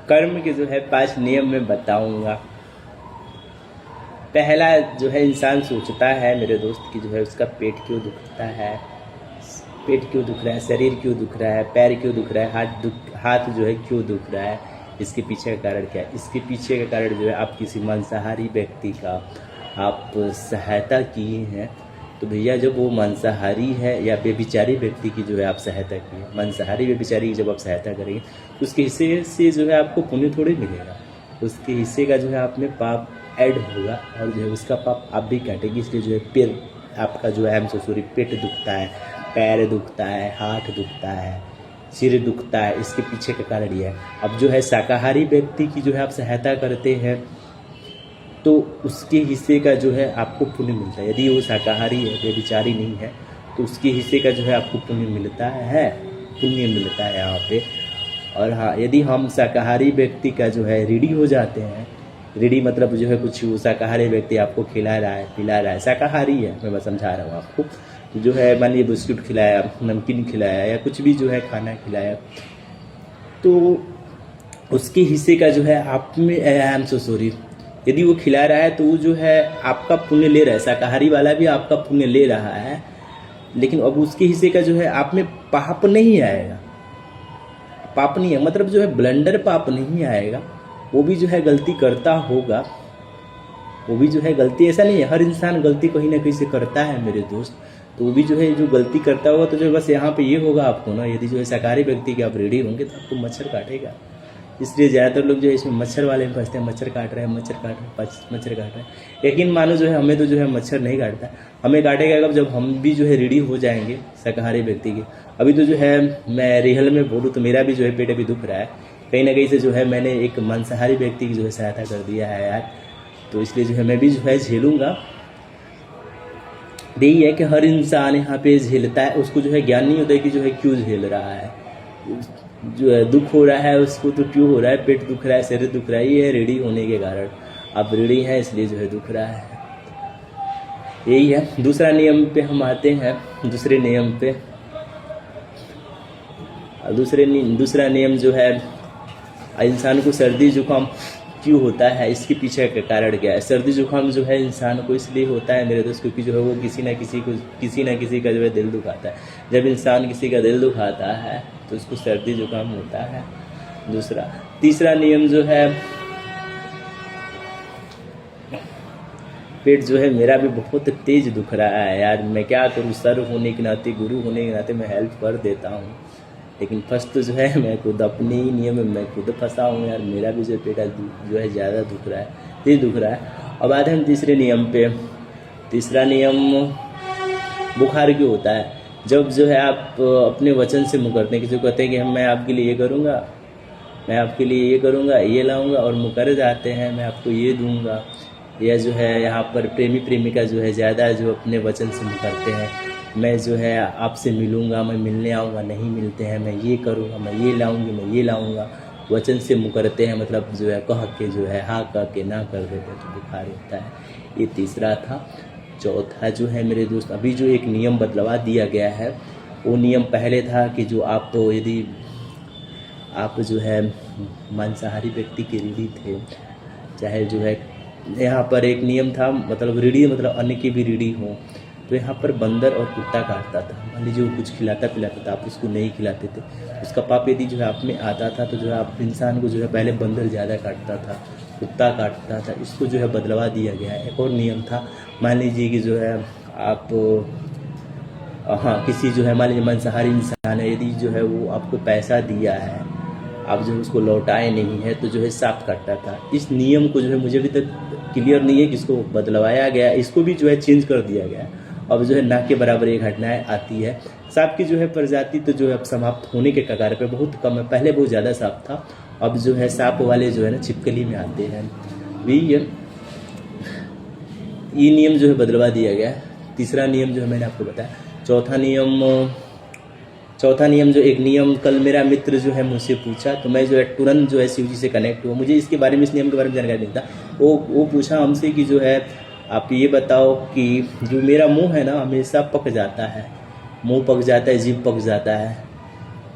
कर्म के जो है 5 नियम मैं बताऊंगा। पहला जो है, इंसान सोचता है मेरे दोस्त की जो है उसका पेट क्यों दुखता है, पेट क्यों दुख रहा है, शरीर क्यों दुख रहा है, पैर क्यों दुख रहा है, हाथ जो है क्यों दुख रहा है, इसके पीछे का कारण क्या है। इसके पीछे का कारण जो है, आप किसी मांसाहारी व्यक्ति का आप सहायता किए हैं, तो भैया जब वो मांसाहारी है या बेविचारी व्यक्ति की जो है आप सहायता की है, मांसाहारी बेविचारी की जब आप सहायता करेंगे तो उसके हिस्से से जो है आपको पुण्य थोड़ी मिलेगा, उसके हिस्से का जो है आप में पाप ऐड होगा और जो है उसका पाप आप भी काटेंगे। इसलिए जो है पेट आपका जो है पेट दुखता है, पैर दुखता है, हाथ दुखता है, सिर दुखता है, इसके पीछे का कारण ये है। अब जो है शाकाहारी व्यक्ति की जो है आप सहायता करते हैं तो उसके हिस्से का जो है आपको पुण्य मिलता है। यदि वो शाकाहारी है, बेविचारी नहीं है, तो उसके हिस्से का जो है आपको पुण्य मिलता है, पुण्य मिलता है यहाँ पे। और हाँ, यदि हम शाकाहारी व्यक्ति का जो है ऋणी हो जाते हैं, ऋणी मतलब जो है कुछ शाकाहारी व्यक्ति आपको खिला रहा है, पिला रहा है, शाकाहारी है, मैं बस समझा रहा हूँ आपको, तो जो है मान लीजिए बिस्कुट खिलाया, नमकीन खिलाया या कुछ भी जो है खाना खिलाया, तो उसके हिस्से का जो है आप में यदि वो खिला रहा है तो वो जो है आपका पुण्य ले रहा है, शाकाहारी वाला भी आपका पुण्य ले रहा है, लेकिन अब उसके हिस्से का जो है आप में पाप नहीं आएगा, पाप नहीं है मतलब जो है ब्लंडर पाप नहीं आएगा। वो भी जो है गलती करता होगा, वो भी जो है गलती, ऐसा नहीं है, हर इंसान गलती कहीं ना कहीं से करता है मेरे दोस्त, तो वो भी जो है जो गलती करता होगा, तो जो बस यहाँ पे ये होगा आपको ना, यदि जो है शाकाहारी व्यक्ति के आप रेडी होंगे तो आपको मच्छर काटेगा। इसलिए ज़्यादातर लोग जो है इसमें मच्छर वाले में फंसते हैं, मच्छर काट रहे हैं, मच्छर काट रहे हैं। लेकिन मानो जो है हमें तो जो है मच्छर नहीं काटता, हमें काटेगा कब, जब हम भी जो है रेडी हो जाएंगे शाकाहारी व्यक्ति के। अभी तो जो है मैं रियल में बोलूँ तो मेरा भी जो है पेट अभी दुख रहा है, कहीं ना कहीं से जो है मैंने एक मांसाहारी व्यक्ति की जो है सहायता कर दिया है यार, तो इसलिए जो है मैं भी जो है झेलूँगा। यही है कि हर इंसान यहाँ पे झेलता है, उसको जो है ज्ञान नहीं होता है कि जो है क्यों झेल रहा है, जो है दुख हो रहा है उसको तो क्यों हो रहा है, पेट दुख रहा है, शरीर दुख रहा है, ये है रेडी होने के कारण। अब रेडी है इसलिए जो है दुख रहा है, यही है। दूसरा नियम पे हम आते हैं, दूसरे नियम पे। दूसरा नियम जो है, इंसान को सर्दी जुकाम क्यों होता है, इसके पीछे का कारण क्या है। सर्दी जुकाम जो है इंसान को इसलिए होता है मेरे दोस्त, क्योंकि जो है वो किसी ना किसी का जो है दिल दुखाता है। जब इंसान किसी का दिल दुखाता है तो उसको सर्दी जुकाम होता है। तीसरा नियम जो है, पेट जो है मेरा भी बहुत तेज दुख रहा है यार, मैं क्या करूँ, सर होने के नाते, गुरु होने के नाते मैं हेल्प कर देता हूँ, लेकिन फर्स्ट तो जो है मैं खुद अपने ही नियम में मैं खुद फंसा हूँ यार, मेरा भी जो पेट जो है ज़्यादा दुख रहा है, तेज दुख रहा है। अब आते हैं हम तीसरे नियम पे। तीसरा नियम, बुखार क्यों होता है। जब जो है आप अपने वचन से मुकरते हैं, किसी को कहते हैं कि मैं आपके लिए ये करूँगा, मैं आपके लिए ये करूँगा, ये लाऊंगा, और मुकर जाते हैं मैं आपको ये दूंगा, या जो है यहाँ पर प्रेमी प्रेमिका जो है ज़्यादा जो अपने वचन से मुकरते हैं, मैं जो है आपसे मिलूँगा, मैं मिलने आऊँगा, नहीं मिलते हैं, मैं ये करूँगा, मैं ये लाऊँगी, मैं ये लाऊँगा, वचन से मुकरते हैं, मतलब जो है कह के जो है हाँ कह के ना कर देते तो बुखार होता है। ये तीसरा था। चौथा जो है मेरे दोस्त, अभी जो एक नियम बदलवा दिया गया है, वो नियम पहले था कि जो आप तो यदि आप जो है मांसाहारी व्यक्ति के ऋणी थे, चाहे जो है यहाँ पर एक नियम था, मतलब ऋणी मतलब अन्य के भी ऋणी हो, तो यहाँ पर बंदर और कुत्ता काटता था। मान लीजिए वो कुछ खिलाता पिलाता था, आप उसको नहीं खिलाते थे, उसका पाप यदि जो है आप में आता था, तो जो है आप इंसान को जो है पहले बंदर ज़्यादा काटता था, कुत्ता काटता था, इसको जो है बदलवा दिया गया है। एक और नियम था, मान लीजिए कि जो है आप किसी जो है मान लीजिए मांसाहारी इंसान है, यदि जो है वो आपको पैसा दिया है, आप जो उसको लौटाए नहीं है, तो जो है सांप काटता था। इस नियम को जो है मुझे अभी तक क्लियर नहीं है कि इसको बदलवाया गया, इसको भी जो है चेंज कर दिया गया। अब जो है ना के बराबर ये घटनाएं आती है। सांप की जो है प्रजाति तो जो है अब समाप्त होने के कगार पे बहुत कम है, पहले बहुत ज़्यादा सांप था, अब जो है सांप वाले जो है ना छिपकली में आते हैं। ये नियम जो है बदलवा दिया गया है। तीसरा नियम जो है मैंने आपको बताया। चौथा नियम जो एक नियम कल मेरा मित्र जो है मुझसे पूछा, तो मैं जो है तुरंत जो है शिव जी से कनेक्ट हुआ। मुझे इसके बारे में, इस नियम के बारे में जानकारी नहीं था। वो पूछा हमसे कि जो है आप ये बताओ कि जो मेरा मुंह है ना हमेशा पक जाता है, मुंह पक जाता है, जीभ पक जाता है,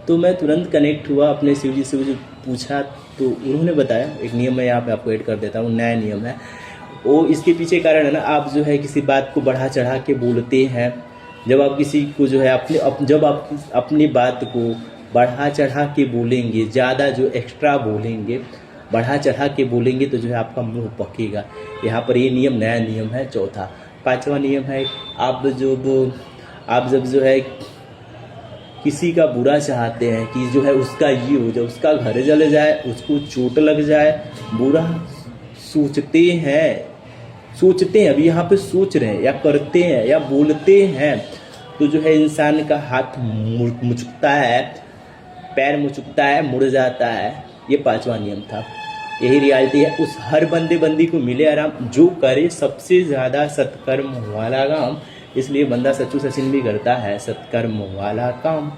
तो मैं तुरंत कनेक्ट हुआ अपने शिव जी से, मुझे पूछा तो उन्होंने बताया एक नियम मैं यहाँ पे आपको ऐड कर देता हूँ, नया नियम है वो। इसके पीछे कारण है ना, आप जो है किसी बात को बढ़ा चढ़ा के बोलते हैं। जब आप किसी को जो है जब आप अपनी बात को बढ़ा चढ़ा के बोलेंगे, ज़्यादा जो एक्स्ट्रा बोलेंगे, बढ़ा चढ़ा के बोलेंगे, तो जो है आपका मुंह पकेगा। यहाँ पर ये नियम नया नियम है। चौथा, पांचवा नियम है, आप जब जो है किसी का बुरा चाहते हैं कि जो है उसका ये हो जाए, उसका घर जल जाए, उसको चोट लग जाए, बुरा सोचते हैं, अभी यहाँ पे सोच रहे हैं या करते हैं या बोलते हैं, तो जो है इंसान का हाथ मुचकता है, पैर मुचकता है, मुड़ जाता है। ये पांचवा नियम था। यही रियलिटी है। उस हर बंदी को मिले आराम, जो करे सबसे ज़्यादा सत्कर्म वाला काम। इसलिए बंदा सच्चू सचिन भी करता है सत्कर्म वाला काम।